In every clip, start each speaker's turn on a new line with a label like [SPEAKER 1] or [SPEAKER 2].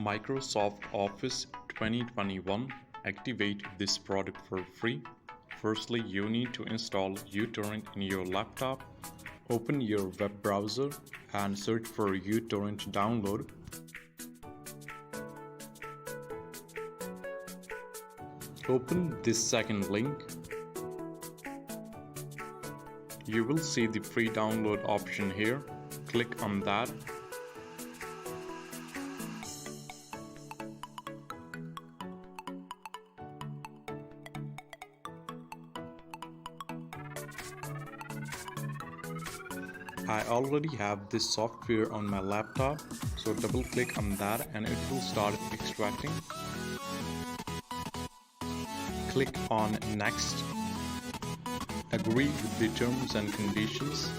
[SPEAKER 1] Microsoft Office 2021. Activate this product for free. Firstly, you need to install Utorrent in your laptop. Open your web browser and search for Uttorrent download. Open this second link. You will see the free download option here. Click on that. I already have this software on my laptop, so double click on that and it will start extracting. Click on Next. Agree with the terms and conditions.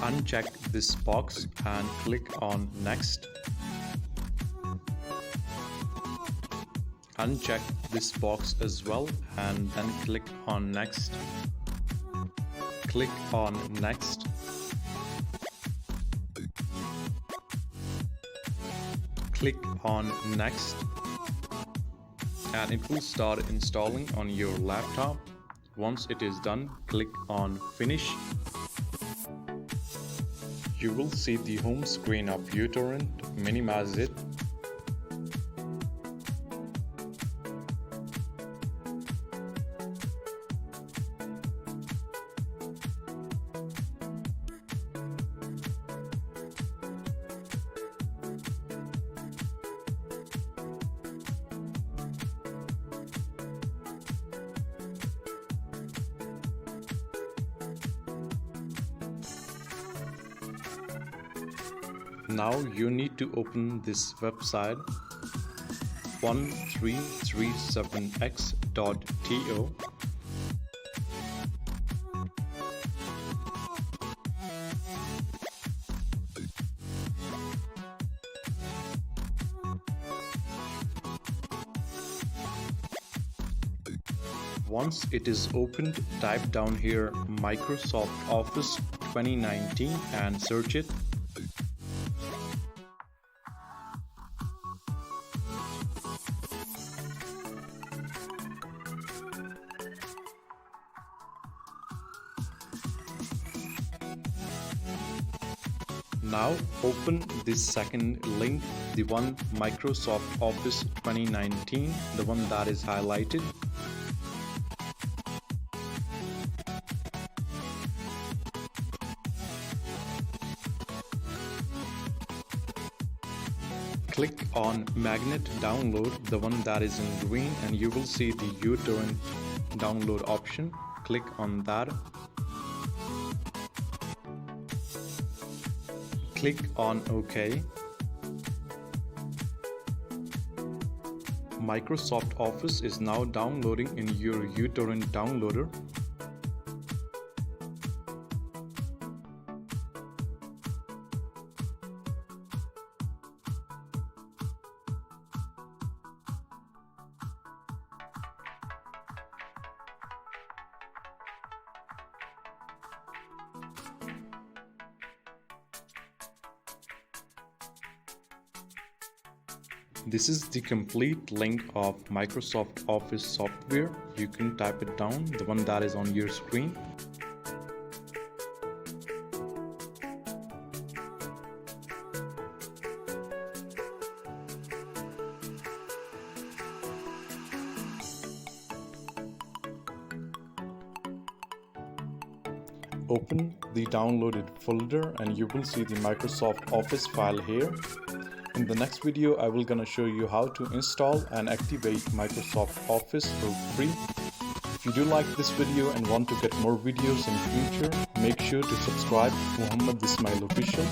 [SPEAKER 1] Uncheck this box and click on Next. Uncheck this box as well and then click on Next. Click on Next. Click on Next and it will start installing on your laptop. Once it is done, click on Finish. You will see the home screen of Utorrent. Minimize it. Now you need to open this website 1337x.to. Once it is opened, type down here Microsoft Office 2019 and search it. Now open this second link, the one Microsoft Office 2019, the one that is highlighted. Click on Magnet Download, the one that is in green, and you will see the Utorrent download option. Click on that. Click on OK. Microsoft Office is now downloading in your Utorrent downloader. This is the complete link of Microsoft Office software. You can type it down, the one that is on your screen. Open the downloaded folder and you will see the Microsoft Office file here. In the next video, I will gonna show you how to install and activate Microsoft Office for free. If you do like this video and want to get more videos in future, make sure to subscribe to Muhammad Ismail Official.